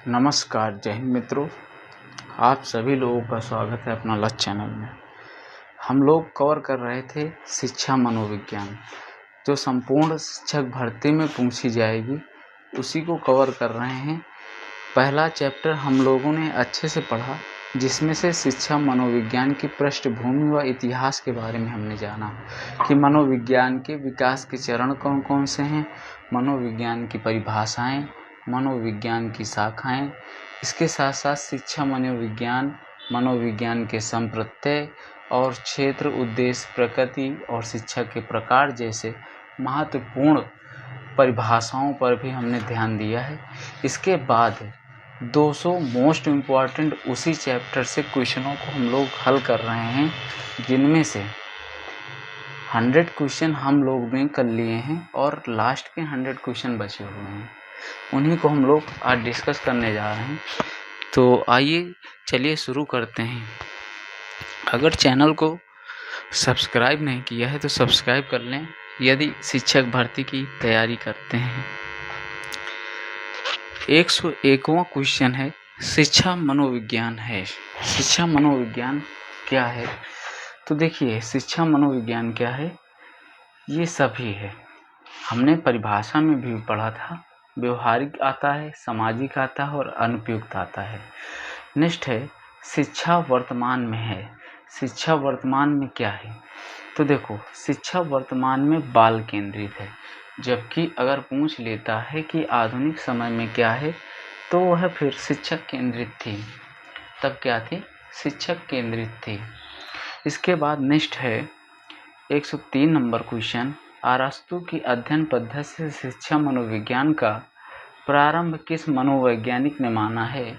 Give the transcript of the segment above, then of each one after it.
नमस्कार, जय हिंद मित्रों। आप सभी लोगों का स्वागत है अपना लक्ष्य चैनल में। हम लोग कवर कर रहे थे शिक्षा मनोविज्ञान, जो संपूर्ण शिक्षक भर्ती में पूछी जाएगी, उसी को कवर कर रहे हैं। पहला चैप्टर हम लोगों ने अच्छे से पढ़ा, जिसमें से शिक्षा मनोविज्ञान की पृष्ठभूमि व इतिहास के बारे में हमने जाना कि मनोविज्ञान के विकास के चरण कौन कौन से हैं, मनोविज्ञान की परिभाषाएं, मनोविज्ञान की शाखाएं, इसके साथ साथ शिक्षा मनोविज्ञान के संप्रत्यय और क्षेत्र, उद्देश्य, प्रकृति और शिक्षा के प्रकार जैसे महत्वपूर्ण परिभाषाओं पर भी हमने ध्यान दिया है। इसके बाद 200 मोस्ट इम्पॉर्टेंट उसी चैप्टर से क्वेश्चनों को हम लोग हल कर रहे हैं, जिनमें से 100 क्वेश्चन हम लोग ने कर लिए हैं और लास्ट के 100 क्वेश्चन बचे हुए हैं। उन्हीं को हम लोग आज डिस्कस करने जा रहे हैं। तो आइए चलिए शुरू करते हैं। अगर चैनल को सब्सक्राइब नहीं किया है तो सब्सक्राइब कर लें यदि शिक्षक भर्ती की तैयारी करते हैं। 101वां क्वेश्चन है, शिक्षा मनोविज्ञान है। शिक्षा मनोविज्ञान क्या है? तो देखिए, शिक्षा मनोविज्ञान क्या है, ये सभी है। हमने परिभाषा में भी पढ़ा था। व्यवहारिक आता है, सामाजिक आता है और अनुपयुक्त आता है। नेक्स्ट है, शिक्षा वर्तमान में है। शिक्षा वर्तमान में क्या है? तो देखो, शिक्षा वर्तमान में बाल केंद्रित है, जबकि अगर पूछ लेता है कि आधुनिक समय में क्या है, तो वह फिर शिक्षक केंद्रित थी। तब क्या थी? शिक्षक केंद्रित थी। इसके बाद नेक्स्ट है 103 नंबर क्वेश्चन, अरस्तू की अध्ययन पद्धति से शिक्षा मनोविज्ञान का प्रारंभ किस मनोवैज्ञानिक ने माना है?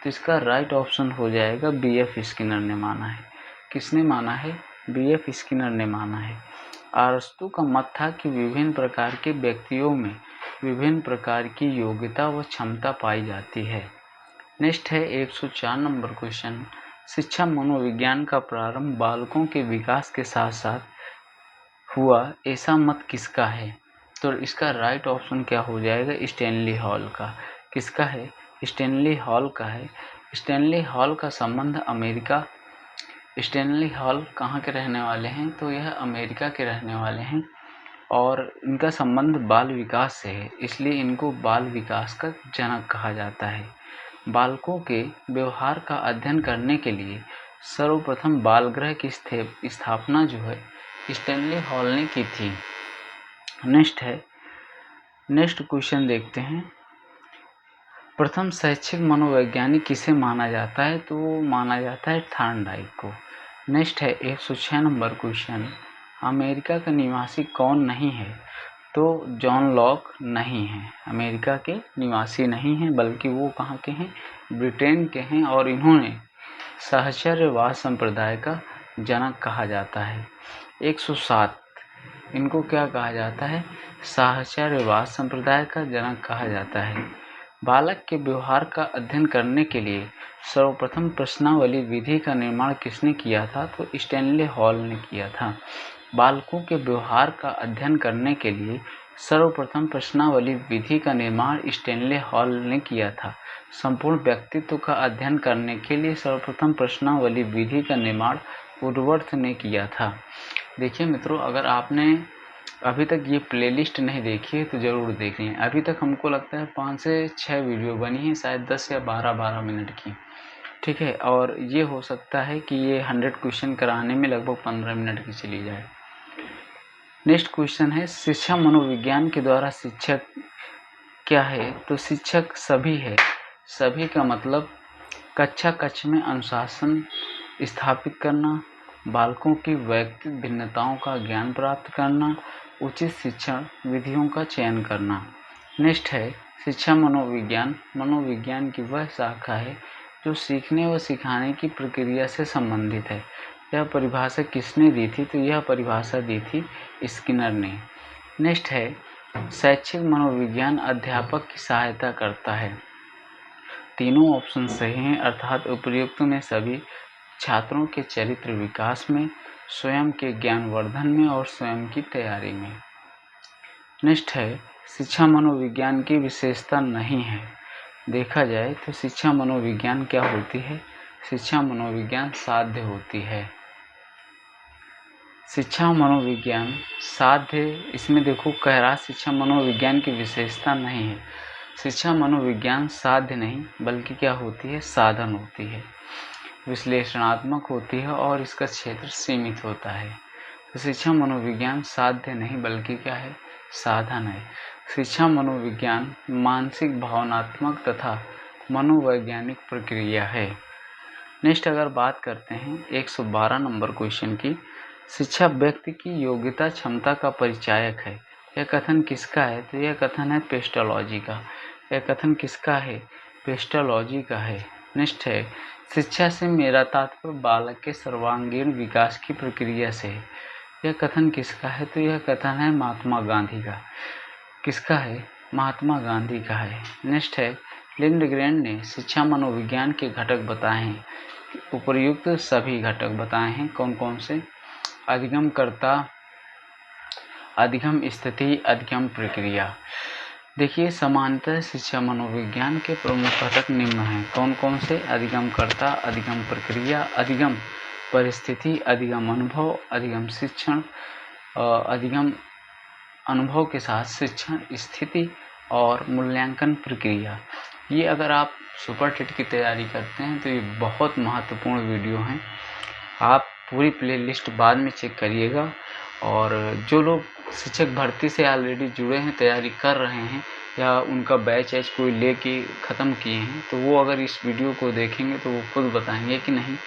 तो इसका राइट ऑप्शन हो जाएगा B.F. स्किनर ने माना है। किसने माना है? B.F. स्किनर ने माना है। अरस्तू का मत था कि विभिन्न प्रकार के व्यक्तियों में विभिन्न प्रकार की योग्यता व क्षमता पाई जाती है। नेक्स्ट है 104 नंबर क्वेश्चन, शिक्षा मनोविज्ञान का प्रारंभ बालकों के विकास के साथ साथ हुआ, ऐसा मत किसका है? तो इसका राइट ऑप्शन क्या हो जाएगा? स्टैनली हॉल का। किसका है? स्टैनली हॉल का है। स्टैनली हॉल का संबंध अमेरिका। स्टैनली हॉल कहाँ के रहने वाले हैं? तो यह अमेरिका के रहने वाले हैं और इनका संबंध बाल विकास से है, इसलिए इनको बाल विकास का जनक कहा जाता है। बालकों के व्यवहार का अध्ययन करने के लिए सर्वप्रथम बाल गृह की स्थापना जो है स्टैनली हॉल ने की थी। नेक्स्ट क्वेश्चन देखते हैं, प्रथम शैक्षिक मनोवैज्ञानिक किसे माना जाता है? तो माना जाता है थॉर्नडाइक को। नेक्स्ट है 106 नंबर क्वेश्चन, अमेरिका का निवासी कौन नहीं है? तो जॉन लॉक नहीं है, अमेरिका के निवासी नहीं हैं, बल्कि वो कहाँ के हैं? ब्रिटेन के हैं और इन्होंने सहचर्यवाद संप्रदाय का जनक कहा जाता है। 107, इनको क्या कहा जाता है? सहचर्यवाद संप्रदाय का जनक कहा जाता है। बालक के व्यवहार का अध्ययन करने के लिए सर्वप्रथम प्रश्नावली विधि का निर्माण किसने किया था? तो स्टैनली हॉल ने किया था। बालकों के व्यवहार का अध्ययन करने के लिए सर्वप्रथम प्रश्नावली विधि का निर्माण स्टैनली हॉल ने किया था। संपूर्ण व्यक्तित्व का अध्ययन करने के लिए सर्वप्रथम प्रश्नावली विधि का निर्माण वुडवर्थ ने किया था। देखिए मित्रों, अगर आपने अभी तक ये प्लेलिस्ट नहीं देखी है तो ज़रूर देख लें। अभी तक हमको लगता है 5 से 6 वीडियो बनी है, शायद 10 या 12 मिनट की, ठीक है। और ये हो सकता है कि ये 100 क्वेश्चन कराने में लगभग 15 मिनट की चली जाए। नेक्स्ट क्वेश्चन है, शिक्षा मनोविज्ञान के द्वारा शिक्षक क्या है? तो शिक्षक सभी है। सभी का मतलब कक्ष में अनुशासन स्थापित करना, बालकों की वैयक्तिक भिन्नताओं का ज्ञान प्राप्त करना, उचित शिक्षण विधियों का चयन करना। नेक्स्ट है शिक्षा मनोविज्ञान की वह शाखा है जो सीखने व सिखाने की प्रक्रिया से संबंधित है। यह परिभाषा किसने दी थी? तो यह परिभाषा दी थी स्किनर ने। नेक्स्ट है शैक्षिक मनोविज्ञान अध्यापक की सहायता करता है। तीनों ऑप्शन सही हैं, अर्थात उपर्युक्त में सभी छात्रों के चरित्र विकास में, स्वयं के ज्ञानवर्धन में और स्वयं की तैयारी में। नेक्स्ट है शिक्षा मनोविज्ञान की विशेषता नहीं है। देखा जाए तो शिक्षा मनोविज्ञान क्या होती है? शिक्षा मनोविज्ञान साध्य होती है। शिक्षा मनोविज्ञान साध्य, इसमें देखो कह रहा शिक्षा मनोविज्ञान की विशेषता नहीं है। शिक्षा मनोविज्ञान साध्य नहीं बल्कि क्या होती है? साधन होती है, विश्लेषणात्मक होती है और इसका क्षेत्र सीमित होता है। तो शिक्षा मनोविज्ञान साध्य नहीं बल्कि क्या है? साधन है। शिक्षा मनोविज्ञान मानसिक, भावनात्मक तथा मनोवैज्ञानिक प्रक्रिया है। नेक्स्ट अगर बात करते हैं 112 नंबर क्वेश्चन की, शिक्षा व्यक्ति की योग्यता क्षमता का परिचायक है। यह कथन किसका है? तो यह कथन है पेस्टोलॉजी का। यह कथन किसका है? पेस्टोलॉजी का है। नेक्स्ट है, शिक्षा से मेरा तात्पर्य बालक के सर्वांगीण विकास की प्रक्रिया से है। यह कथन किसका है? तो यह कथन है महात्मा गांधी का। किसका है? महात्मा गांधी का है। नेक्स्ट है, लिंडग्रेन ने शिक्षा मनोविज्ञान के घटक बताए हैं। उपर्युक्त सभी घटक बताए हैं। कौन कौन से? अधिगमकर्ता, अधिगम स्थिति, अधिगम प्रक्रिया। देखिए, समानतः शिक्षा मनोविज्ञान के प्रमुख घटक निम्न हैं। कौन कौन से? अधिगमकर्ता, अधिगम प्रक्रिया, अधिगम परिस्थिति, अधिगम अनुभव, अधिगम शिक्षण, अधिगम अनुभव के साथ शिक्षण स्थिति और मूल्यांकन प्रक्रिया। ये अगर आप सुपर टेट की तैयारी करते हैं तो ये बहुत महत्वपूर्ण वीडियो हैं। आप पूरी प्लेलिस्ट बाद में चेक करिएगा। और जो लोग शिक्षक भर्ती से ऑलरेडी जुड़े हैं, तैयारी कर रहे हैं या उनका बैच एच कोई लेके ख़त्म किए हैं, तो वो अगर इस वीडियो को देखेंगे तो वो खुद बताएंगे कि नहीं,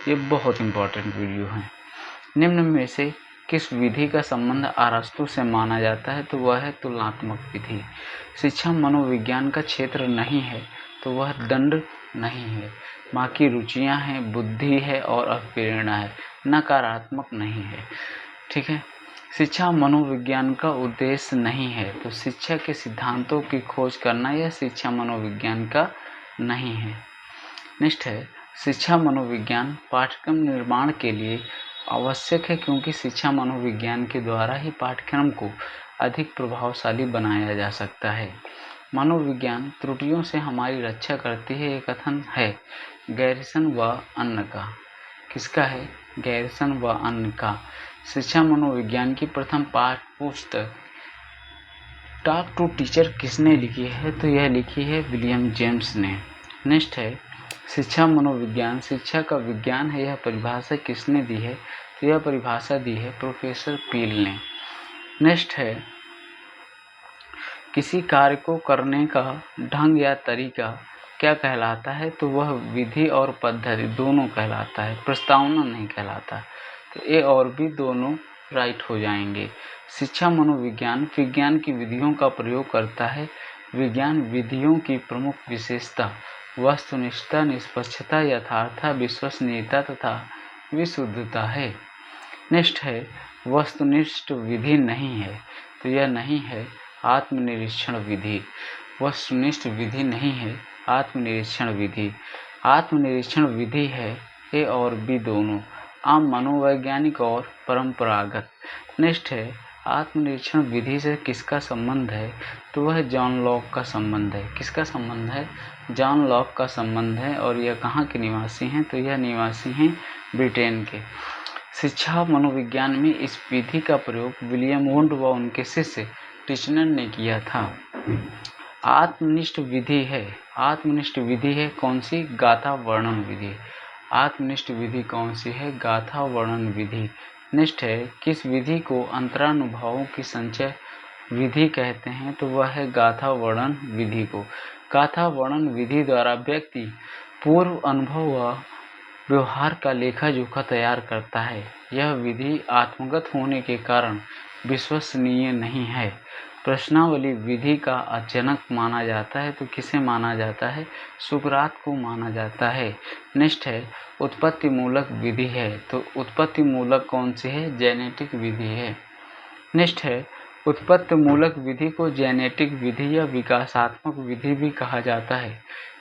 ये बहुत इम्पोर्टेंट वीडियो है। निम्न में से किस विधि का संबंध अरस्तु से माना जाता है? तो वह है तुलनात्मक विधि। शिक्षा मनोविज्ञान का क्षेत्र नहीं है तो वह दंड नहीं है। माँ की रुचियाँ हैं, बुद्धि है और अप्रेरणा है, नकारात्मक नहीं है। ठीक है। शिक्षा मनोविज्ञान का उद्देश्य नहीं है तो शिक्षा के सिद्धांतों की खोज करना यह शिक्षा मनोविज्ञान का नहीं है। नेक्स्ट है, शिक्षा मनोविज्ञान पाठ्यक्रम निर्माण के लिए आवश्यक है क्योंकि शिक्षा मनोविज्ञान के द्वारा ही पाठ्यक्रम को अधिक प्रभावशाली बनाया जा सकता है। मनोविज्ञान त्रुटियों से हमारी रक्षा करती है, ये कथन है गैरिसन व अन्य का। किसका है? गैरिसन व अन्य का। शिक्षा मनोविज्ञान की प्रथम पाठ्य पुस्तक टॉक टू टीचर किसने लिखी है? तो यह लिखी है विलियम जेम्स ने। नेक्स्ट है, शिक्षा मनोविज्ञान शिक्षा का विज्ञान है, यह परिभाषा किसने दी है? तो यह परिभाषा दी है प्रोफेसर पील ने। नेक्स्ट है, किसी कार्य को करने का ढंग या तरीका क्या कहलाता है? तो वह विधि और पद्धति दोनों कहलाता है, प्रस्तावना नहीं कहलाता। तो ए और बी दोनों राइट हो जाएंगे। शिक्षा मनोविज्ञान विज्ञान की विधियों का प्रयोग करता है। विज्ञान विधियों की प्रमुख विशेषता वस्तुनिष्ठता, निष्पक्षता, यथार्थता, विश्वसनीयता तथा विशुद्धता है। नेक्स्ट है, वस्तुनिष्ठ विधि नहीं है तो यह नहीं है आत्मनिरीक्षण विधि। वस्तुनिष्ठ विधि नहीं है आत्मनिरीक्षण विधि। आत्मनिरीक्षण विधि है ए और बी दोनों, आम मनोवैज्ञानिक और परंपरागत। नेक्स्ट है, आत्मनिरीक्षण विधि से किसका संबंध है? तो वह जॉन लॉक का संबंध है। किसका संबंध है? जॉन लॉक का संबंध है। और यह कहाँ के निवासी हैं? तो यह निवासी हैं ब्रिटेन के। शिक्षा मनोविज्ञान में इस विधि का प्रयोग विलियम वुंड व उनके शिष्य टिचनर ने किया था। आत्मनिष्ठ विधि है। आत्मनिष्ठ विधि है कौन सी? गाथा वर्णन विधि। आत्मनिष्ठ विधि कौन सी है? गाथा वर्णन विधि। नेक्स्ट है, किस विधि को अंतरानुभवों की संचय विधि कहते हैं? तो वह है गाथा वर्णन विधि को। गाथा वर्णन विधि द्वारा व्यक्ति पूर्व अनुभव व व्यवहार का लेखा जोखा तैयार करता है। यह विधि आत्मगत होने के कारण विश्वसनीय नहीं है। प्रश्नावली विधि का जनक माना जाता है तो किसे माना जाता है? सुकरात को माना जाता है। नेक्स्ट है, उत्पत्ति मूलक विधि है तो उत्पत्ति मूलक कौन सी है? जेनेटिक विधि है। नेक्स्ट है, उत्पत्ति मूलक विधि को जेनेटिक विधि या विकासात्मक विधि भी कहा जाता है।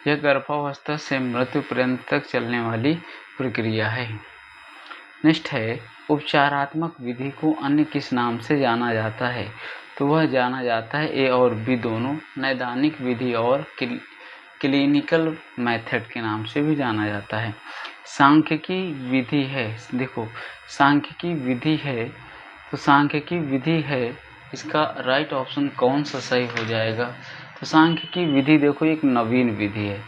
यह गर्भावस्था से मृत्यु पर्यंत तक चलने वाली प्रक्रिया है। नेक्स्ट है, उपचारात्मक विधि को अन्य किस नाम से जाना जाता है? तो वह जाना जाता है ए और बी दोनों, नैदानिक विधि और क्लिनिकल मेथड के नाम से भी जाना जाता है। सांख्यिकी विधि है, देखो सांख्यिकी विधि है, तो सांख्यिकी विधि है, इसका राइट ऑप्शन कौन सा सही हो जाएगा? तो सांख्यिकी विधि देखो एक नवीन विधि है।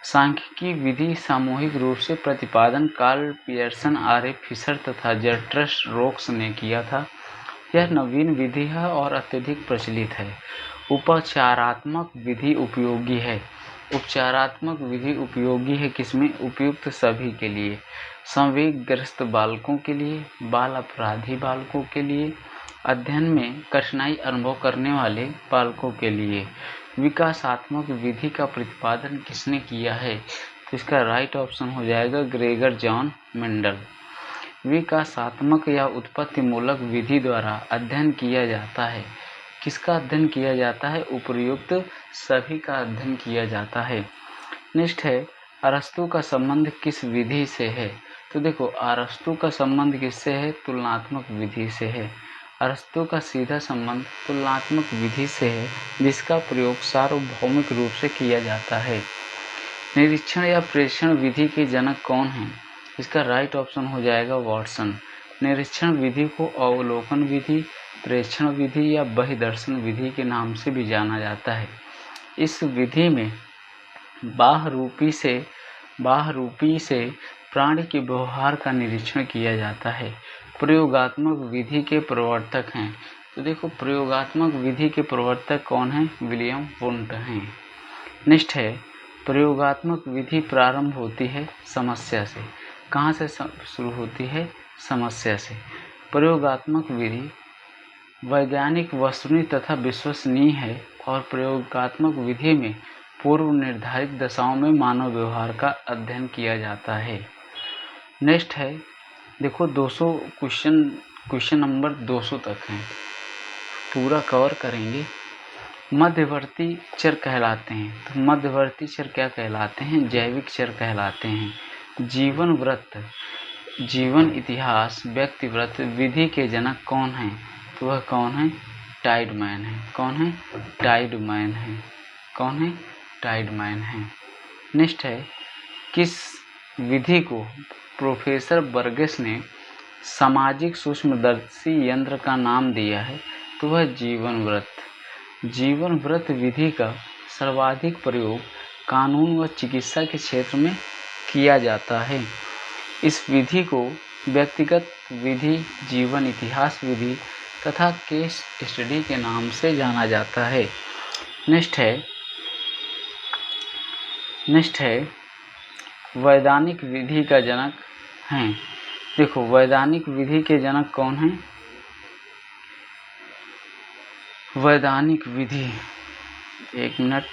सांख्यिकी विधि सामूहिक रूप से प्रतिपादन Karl Pearson, R A Fisher तथा जर्ट्रस रोक्स ने किया था। यह नवीन विधि है और अत्यधिक प्रचलित है। उपचारात्मक विधि उपयोगी है। उपचारात्मक विधि उपयोगी है किसमें? उपयुक्त सभी के लिए, संवेगग्रस्त बालकों के लिए, बाल अपराधी बालकों के लिए, अध्ययन में कठिनाई अनुभव करने वाले बालकों के लिए। विकासात्मक विधि का प्रतिपादन किसने किया है? तो इसका राइट ऑप्शन हो जाएगा ग्रेगर जॉन मेंडल। विकासात्मक या उत्पत्ति मूलक विधि द्वारा अध्ययन किया जाता है। किसका अध्ययन किया जाता है? उपर्युक्त सभी का अध्ययन किया जाता है। नेक्स्ट है अरस्तु का संबंध किस विधि से है? तो देखो अरस्तु का संबंध किससे है? तुलनात्मक विधि से है। अरस्तु का सीधा संबंध तुलनात्मक विधि से है, जिसका प्रयोग सार्वभौमिक रूप से किया जाता है। निरीक्षण या प्रेक्षण विधि के जनक कौन हैं? इसका राइट ऑप्शन हो जाएगा वाटसन। निरीक्षण विधि को अवलोकन विधि, प्रेक्षण विधि या बहिर्दर्शन विधि के नाम से भी जाना जाता है। इस विधि में बाहरूपी से प्राणी के व्यवहार का निरीक्षण किया जाता है। प्रयोगात्मक विधि के प्रवर्तक हैं, तो देखो प्रयोगात्मक विधि के प्रवर्तक कौन हैं? विलियम वुंट हैं। नेक्स्ट है प्रयोगात्मक विधि प्रारंभ होती है समस्या से। कहाँ से शुरू होती है? समस्या से। प्रयोगात्मक विधि वैज्ञानिक वस्तुनिष्ठ तथा विश्वसनीय है और प्रयोगात्मक विधि में पूर्व निर्धारित दशाओं में मानव व्यवहार का अध्ययन किया जाता है। नेक्स्ट है देखो 200 क्वेश्चन नंबर 200 तक हैं, पूरा कवर करेंगे। मध्यवर्ती चर कहलाते हैं, तो मध्यवर्ती चर क्या कहलाते हैं? जैविक चर कहलाते हैं। जीवन वृत्त, जीवन इतिहास, व्यक्ति वृत्त विधि के जनक कौन हैं? तो वह कौन है? टाइडमैन है। कौन है? टाइडमैन है। कौन है? टाइडमैन है। नेक्स्ट है किस विधि को प्रोफेसर बर्गेस ने सामाजिक सूक्ष्मदर्शी यंत्र का नाम दिया है? तो वह जीवन वृत्त। जीवन वृत्त विधि का सर्वाधिक प्रयोग कानून व चिकित्सा के क्षेत्र में किया जाता है। इस विधि को व्यक्तिगत विधि, जीवन इतिहास विधि तथा केस स्टडी के नाम से जाना जाता है। नेक्स्ट है वैधानिक विधि का जनक हैं। देखो वैधानिक विधि के जनक कौन हैं? वैधानिक विधि, एक मिनट,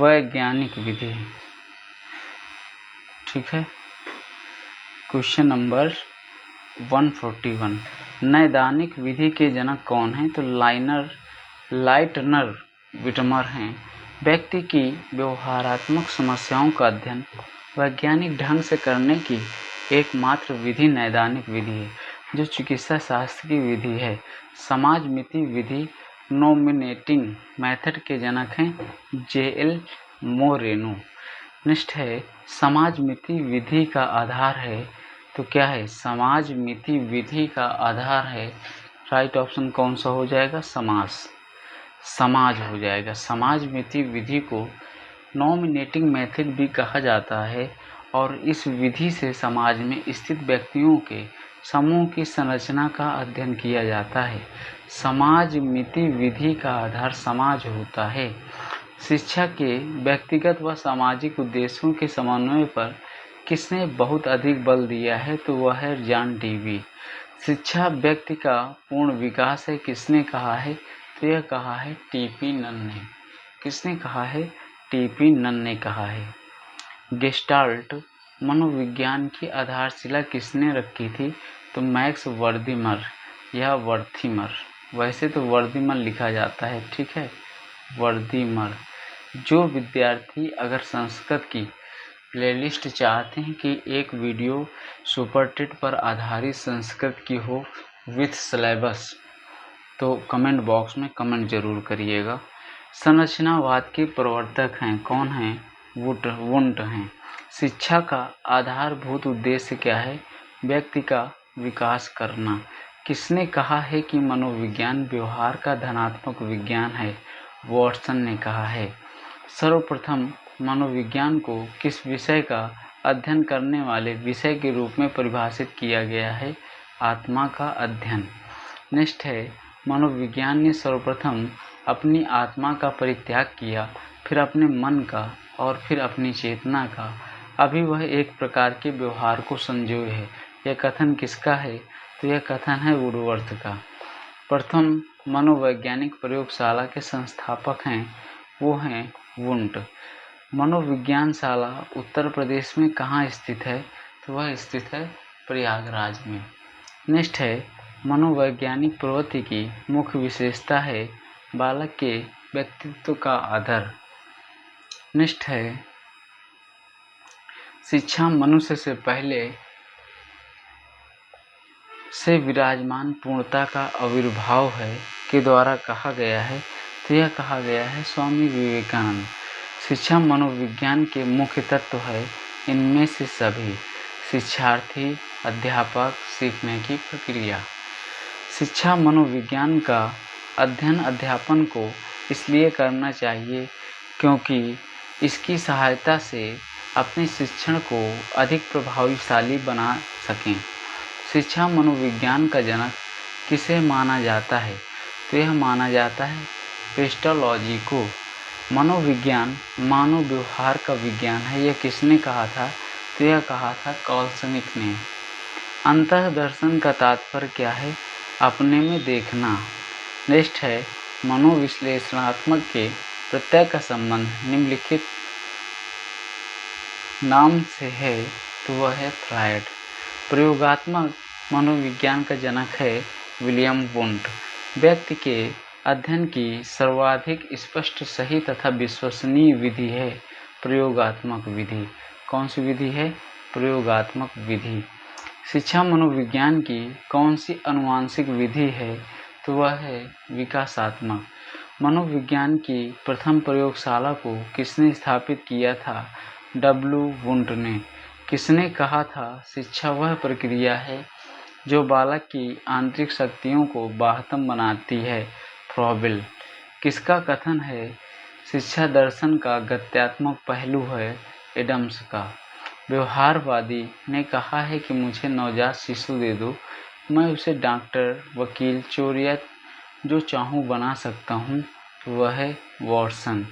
वैज्ञानिक विधि, ठीक है। क्वेश्चन नंबर 141 नैदानिक विधि के जनक कौन हैं? तो लाइटनर विटमर हैं। व्यक्ति की व्यवहारात्मक समस्याओं का अध्ययन वैज्ञानिक ढंग से करने की एकमात्र विधि नैदानिक विधि है, जो चिकित्सा शास्त्र की विधि है। समाज मिति विधि नॉमिनेटिंग मेथड के जनक हैं J.L. मोरेनो। नेक्स्ट है समाज मिति विधि का आधार है, तो क्या है? समाज मिति विधि का आधार है, राइट ऑप्शन कौन सा हो जाएगा? समाज हो जाएगा। समाज मिति विधि को नॉमिनेटिंग मेथड भी कहा जाता है और इस विधि से समाज में स्थित व्यक्तियों के समूह की संरचना का अध्ययन किया जाता है। समाज मिति विधि का आधार समाज होता है। शिक्षा के व्यक्तिगत व सामाजिक उद्देश्यों के समन्वय पर किसने बहुत अधिक बल दिया है? तो वह है जॉन डीवी। शिक्षा व्यक्ति का पूर्ण विकास है, किसने कहा है? तो यह कहा है टी.पी. नन ने। किसने कहा है? टी.पी. नन ने कहा है। गेस्टाल्ट मनोविज्ञान की आधारशिला किसने रखी थी? तो मैक्स वर्दिमर या वर्थिमर, वैसे तो वर्दिमर लिखा जाता है, ठीक है, वर्दिमर। जो विद्यार्थी अगर संस्कृत की प्लेलिस्ट चाहते हैं कि एक वीडियो सुपर टेट पर आधारित संस्कृत की हो विथ सिलेबस, तो कमेंट बॉक्स में कमेंट जरूर करिएगा। संरचनावाद के प्रवर्तक हैं, कौन हैं? वुंट हैं। शिक्षा का आधारभूत उद्देश्य क्या है? व्यक्ति का विकास करना। किसने कहा है कि मनोविज्ञान व्यवहार का धनात्मक विज्ञान है? वॉटसन ने कहा है। सर्वप्रथम मनोविज्ञान को किस विषय का अध्ययन करने वाले विषय के रूप में परिभाषित किया गया है? आत्मा का अध्ययन। नेक्स्ट है, मनोविज्ञान ने सर्वप्रथम अपनी आत्मा का परित्याग किया, फिर अपने मन का और फिर अपनी चेतना का। अभी वह एक प्रकार के व्यवहार को संजोए है। यह कथन किसका है? तो यह कथन है वुडवर्थ का। प्रथम मनोवैज्ञानिक प्रयोगशाला के संस्थापक हैं, वो हैं वुंट। मनोविज्ञानशाला उत्तर प्रदेश में कहाँ स्थित है? तो वह स्थित है प्रयागराज में। नेक्स्ट है, मनोवैज्ञानिक प्रवृत्ति की मुख्य विशेषता है बालक के व्यक्तित्व का आदर। नेक्स्ट है, शिक्षा मनुष्य से पहले से विराजमान पूर्णता का आविर्भाव है के द्वारा कहा गया है। तो यह कहा गया है स्वामी विवेकानंद। शिक्षा मनोविज्ञान के मुख्य तत्व है इनमें से सभी: शिक्षार्थी, अध्यापक, सीखने की प्रक्रिया। शिक्षा मनोविज्ञान का अध्ययन अध्यापन को इसलिए करना चाहिए क्योंकि इसकी सहायता से अपने शिक्षण को अधिक प्रभावशाली बना सकें। शिक्षा मनोविज्ञान का जनक किसे माना जाता है? तो यह माना जाता है पेस्टोलॉजी को। मनोविज्ञान मानव व्यवहार का विज्ञान है, यह किसने कहा था? तो यह कहा था कॉल्सनिक ने। अंतःदर्शन का तात्पर्य क्या है? अपने में देखना। नेक्स्ट है, मनोविश्लेषणात्मक के प्रत्यय का संबंध निम्नलिखित नाम से है, तो वह है फ्रायड। प्रयोगात्मक मनोविज्ञान का जनक है विलियम वुंट। व्यक्ति के अध्ययन की सर्वाधिक स्पष्ट, सही तथा विश्वसनीय विधि है प्रयोगात्मक विधि। कौन सी विधि है? प्रयोगात्मक विधि। शिक्षा मनोविज्ञान की कौन सी आनुवांशिक विधि है? तो वह है विकासात्मक। मनोविज्ञान की प्रथम प्रयोगशाला को किसने स्थापित किया था? वुंट ने। किसने कहा था शिक्षा वह प्रक्रिया है जो बालक की आंतरिक शक्तियों को बाह्यतम बनाती है? फ्रॉबेल। किसका कथन है शिक्षा दर्शन का गत्यात्मक पहलू है? एडम्स का। व्यवहारवादी ने कहा है कि मुझे नवजात शिशु दे दो, मैं उसे डॉक्टर, वकील, चोर या जो चाहूँ बना सकता हूँ। तो वह है वॉटसन।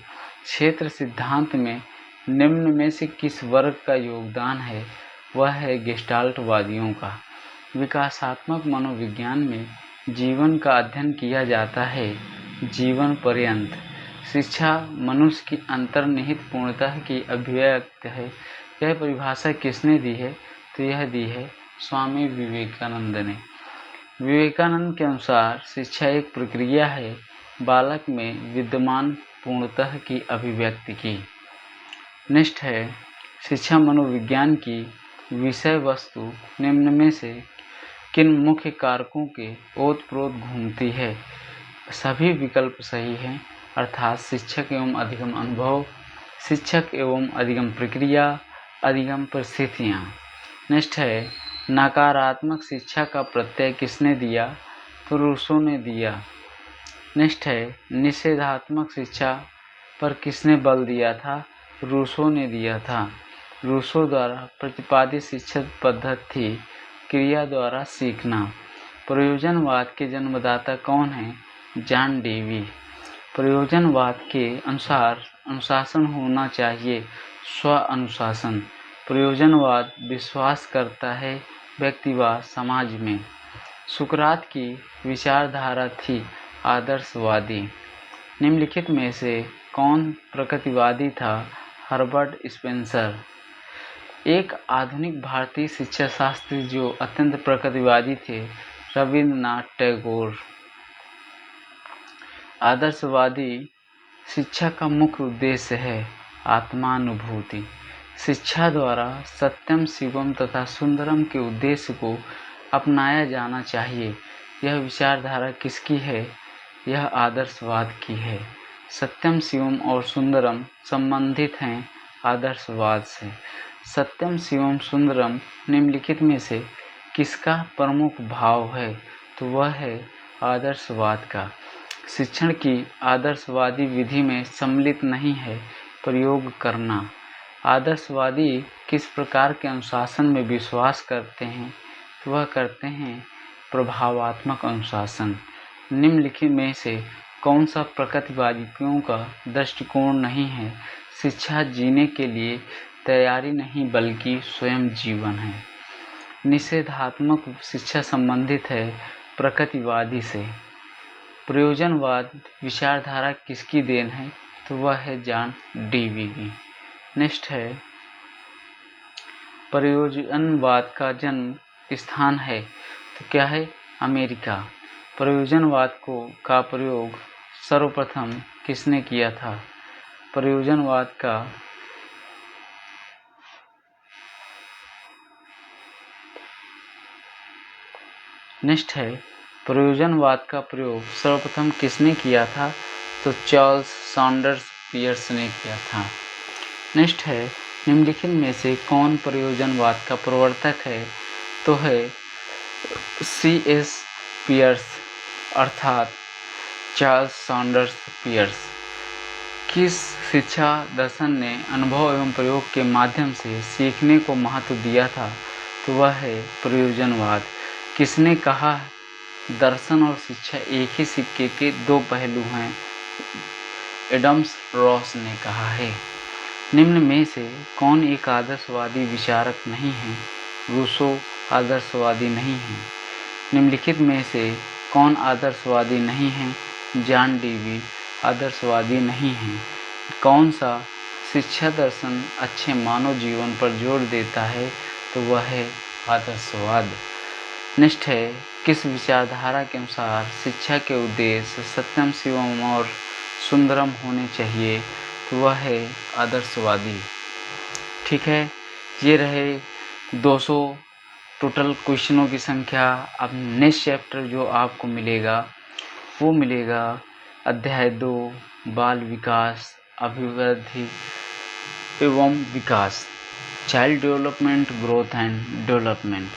क्षेत्र सिद्धांत में निम्न में से किस वर्ग का योगदान है? वह है गेस्टाल्टवादियों का। विकासात्मक मनोविज्ञान में जीवन का अध्ययन किया जाता है जीवन पर्यंत। शिक्षा मनुष्य की अंतर्निहित पूर्णता की अभिव्यक्ति है। यह परिभाषा किसने दी है? तो यह दी है स्वामी विवेकानंद ने। विवेकानंद के अनुसार शिक्षा एक प्रक्रिया है बालक में विद्यमान पूर्णता की अभिव्यक्ति की। नेक्स्ट है, शिक्षा मनोविज्ञान की विषय वस्तु निम्न में से किन मुख्य कारकों के ओतप्रोत घूमती है? सभी विकल्प सही हैं, अर्थात शिक्षक एवं अधिगम अनुभव, शिक्षक एवं अधिगम प्रक्रिया, अधिगम परिस्थितियाँ। नेक्स्ट है, नकारात्मक शिक्षा का प्रत्यय किसने दिया? तो रूसो ने दिया। नेक्स्ट है, निषेधात्मक शिक्षा पर किसने बल दिया था? रूसो ने दिया था। रूसो द्वारा प्रतिपादित शिक्षा पद्धति थी क्रिया द्वारा सीखना। प्रयोजनवाद के जन्मदाता कौन है? John Dewey. प्रयोजनवाद के अनुसार अनुशासन होना चाहिए, स्व अनुशासन। प्रयोजनवाद विश्वास करता है व्यक्तिवाद समाज में। सुकरात की विचारधारा थी आदर्शवादी। निम्नलिखित में से कौन प्रकृतिवादी था? Herbert Spencer. एक आधुनिक भारतीय शिक्षा शास्त्री जो अत्यंत प्रकृतिवादी थे, रविन्द्रनाथ टैगोर। आदर्शवादी शिक्षा का मुख्य उद्देश्य है आत्मानुभूति। शिक्षा द्वारा सत्यम, शिवम तथा सुंदरम के उद्देश्य को अपनाया जाना चाहिए। यह विचारधारा किसकी है? यह आदर्शवाद की है। सत्यम, शिवम और सुंदरम संबंधित हैं आदर्शवाद से। सत्यम, शिवम, सुंदरम निम्नलिखित में से किसका प्रमुख भाव है? तो वह है आदर्शवाद का। शिक्षण की आदर्शवादी विधि में सम्मिलित नहीं है प्रयोग करना। आदर्शवादी किस प्रकार के अनुशासन में विश्वास करते हैं? तो वह करते हैं प्रभावात्मक अनुशासन। निम्नलिखित में से कौन सा प्रकृतिवादियों का दृष्टिकोण नहीं है? शिक्षा जीने के लिए तैयारी नहीं बल्कि स्वयं जीवन है। निषेधात्मक शिक्षा संबंधित है प्रकृतिवादी से। प्रयोजनवाद विचारधारा किसकी देन है? तो वह है जॉन डीवी की। नेक्स्ट है प्रयोजनवाद का जन्म स्थान है तो क्या है? अमेरिका। प्रयोजनवाद का प्रयोग सर्वप्रथम किसने किया था? प्रयोजनवाद का नेक्स्ट है प्रयोजनवाद का प्रयोग सर्वप्रथम किसने किया था? तो चार्ल्स सॉन्डर्स पियर्स ने किया था। नेक्स्ट है निम्नलिखित में से कौन प्रयोजनवाद का प्रवर्तक है? तो है C.S. पियर्स अर्थात चार्ल्स सॉन्डर्स पियर्स। किस शिक्षा दर्शन ने अनुभव एवं प्रयोग के माध्यम से सीखने को महत्व दिया था? तो वह है प्रयोजनवाद। किसने कहा दर्शन और शिक्षा एक ही सिक्के के दो पहलू हैं? एडम्स रॉस ने कहा है। निम्न में से कौन एक आदर्शवादी विचारक नहीं है? रूसो आदर्शवादी नहीं है। निम्नलिखित में से कौन आदर्शवादी नहीं है? जॉन डीवी आदर्शवादी नहीं है। कौन सा शिक्षा दर्शन अच्छे मानव जीवन पर जोर देता है? तो वह है आदर्शवाद। नेक्स्ट है किस विचारधारा के अनुसार शिक्षा के उद्देश्य सत्यम, शिवम और सुंदरम होने चाहिए? तो वह है आदर्शवादी। ठीक है, ये रहे 200 टोटल क्वेश्चनों की संख्या। अब नेक्स्ट चैप्टर जो आपको मिलेगा वो मिलेगा अध्याय 2 बाल विकास, अभिवृद्धि एवं विकास, child development, growth and development.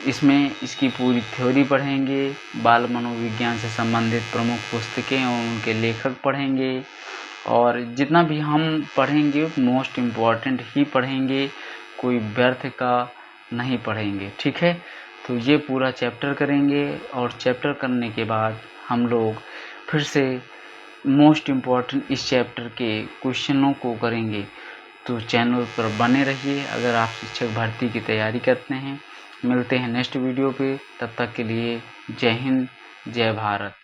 इसमें इसकी पूरी थ्योरी पढ़ेंगे, बाल मनोविज्ञान से संबंधित प्रमुख पुस्तकें और उनके लेखक पढ़ेंगे, और जितना भी हम पढ़ेंगे मोस्ट इम्पॉर्टेंट ही पढ़ेंगे, कोई व्यर्थ का नहीं पढ़ेंगे। ठीक है, तो ये पूरा चैप्टर करेंगे और चैप्टर करने के बाद हम लोग फिर से मोस्ट इम्पॉर्टेंट इस चैप्टर के क्वेश्चनों को करेंगे। तो चैनल पर बने रहिए अगर आप शिक्षक भर्ती की तैयारी करते हैं। मिलते हैं नेक्स्ट वीडियो पे, तब तक के लिए जय हिंद, जय भारत।